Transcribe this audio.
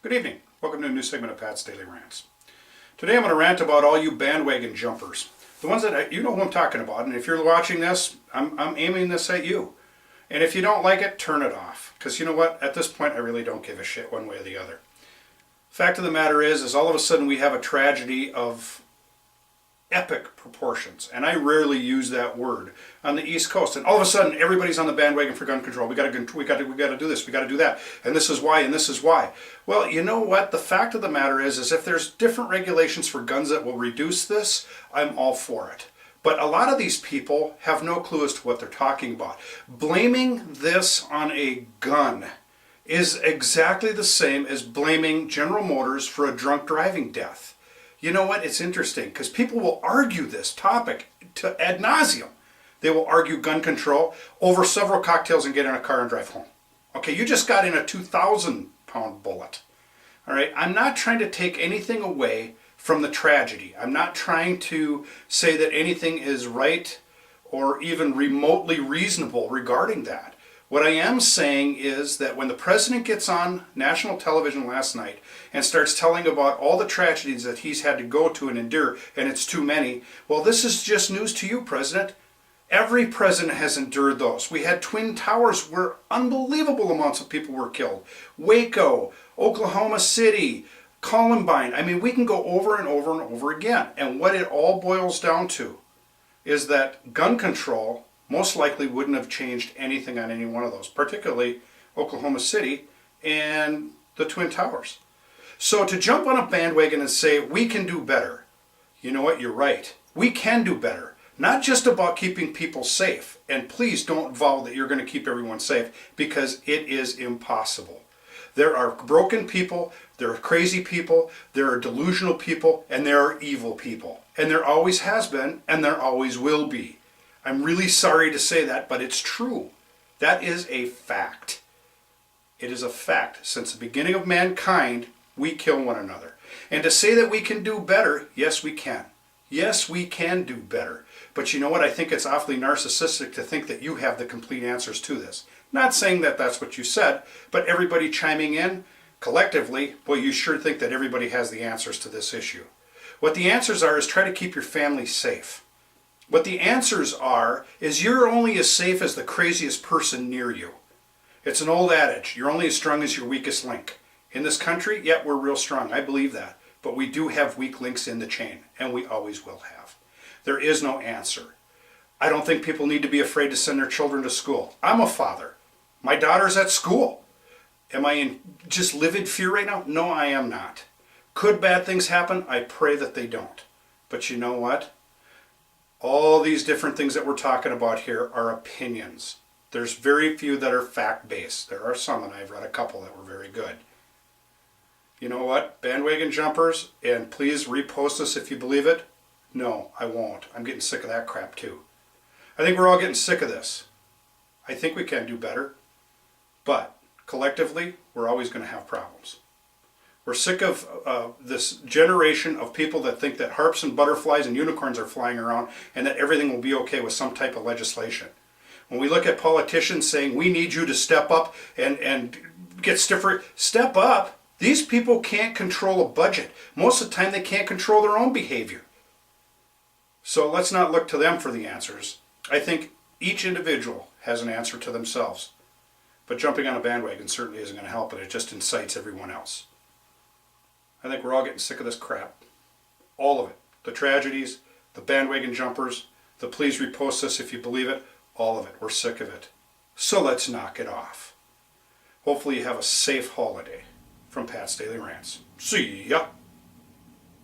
Good evening. Welcome to a new segment of Pat's Daily Rants. Today I'm going to rant about all you bandwagon jumpers. The ones that, you know who I'm talking about, and if you're watching this, I'm aiming this at you. And if you don't like it, turn it off. Because you know what? At this point, I really don't give a shit one way or the other. Fact of the matter is all of a sudden we have a tragedy of epic proportions, and I rarely use that word on the East Coast. And all of a sudden, everybody's on the bandwagon for gun control. We got to do this. We got to do that. And this is why. And this is why. Well, you know what? The fact of the matter is if there's different regulations for guns that will reduce this, I'm all for it. But a lot of these people have no clue as to what they're talking about. Blaming this on a gun is exactly the same as blaming General Motors for a drunk driving death. You know what? It's interesting because people will argue this topic to ad nauseum. They will argue gun control over several cocktails and get in a car and drive home. Okay, you just got in a 2,000-pound bullet. All right, I'm not trying to take anything away from the tragedy. I'm not trying to say that anything is right or even remotely reasonable regarding that. What I am saying is that when the president gets on national television last night and starts telling about all the tragedies that he's had to go to and endure, and it's too many, well, this is just news to you, President. Every president has endured those. We had Twin Towers where unbelievable amounts of people were killed. Waco, Oklahoma City, Columbine. I mean, we can go over and over and over again. And what it all boils down to is that gun control most likely wouldn't have changed anything on any one of those, particularly Oklahoma City and the Twin Towers. So to jump on a bandwagon and say, we can do better, you know what, you're right. We can do better. Not just about keeping people safe. And please don't vow that you're going to keep everyone safe, because it is impossible. There are broken people, there are crazy people, there are delusional people, and there are evil people. And there always has been, and there always will be. I'm really sorry to say that, but it's true. That is a fact. It is a fact. Since the beginning of mankind, we kill one another. And to say that we can do better, yes, we can. Yes, we can do better. But you know what? I think it's awfully narcissistic to think that you have the complete answers to this. Not saying that that's what you said, but everybody chiming in collectively, boy, you sure think that everybody has the answers to this issue. What the answers are is try to keep your family safe. What the answers are is you're only as safe as the craziest person near you. It's an old adage, you're only as strong as your weakest link. In this country, yeah, we're real strong, I believe that. But we do have weak links in the chain, and we always will have. There is no answer. I don't think people need to be afraid to send their children to school. I'm a father. My daughter's at school. Am I in just livid fear right now? No, I am not. Could bad things happen? I pray that they don't. But you know what? All these different things that we're talking about here are opinions. There's very few that are fact-based. There are some, and I've read a couple that were very good. You know what? Bandwagon jumpers, and please repost this if you believe it. No, I won't. I'm getting sick of that crap too. I think we're all getting sick of this. I think we can do better, but collectively, we're always going to have problems. We're sick of this generation of people that think that harps and butterflies and unicorns are flying around and that everything will be okay with some type of legislation. When we look at politicians saying, we need you to step up and get stiffer, step up. These people can't control a budget. Most of the time they can't control their own behavior. So let's not look to them for the answers. I think each individual has an answer to themselves. But jumping on a bandwagon certainly isn't going to help, and it just incites everyone else. I think we're all getting sick of this crap. All of it. The tragedies, the bandwagon jumpers, the please repost this if you believe it, all of it. We're sick of it. So let's knock it off. Hopefully you have a safe holiday. From Pat's Daily Rants. See ya!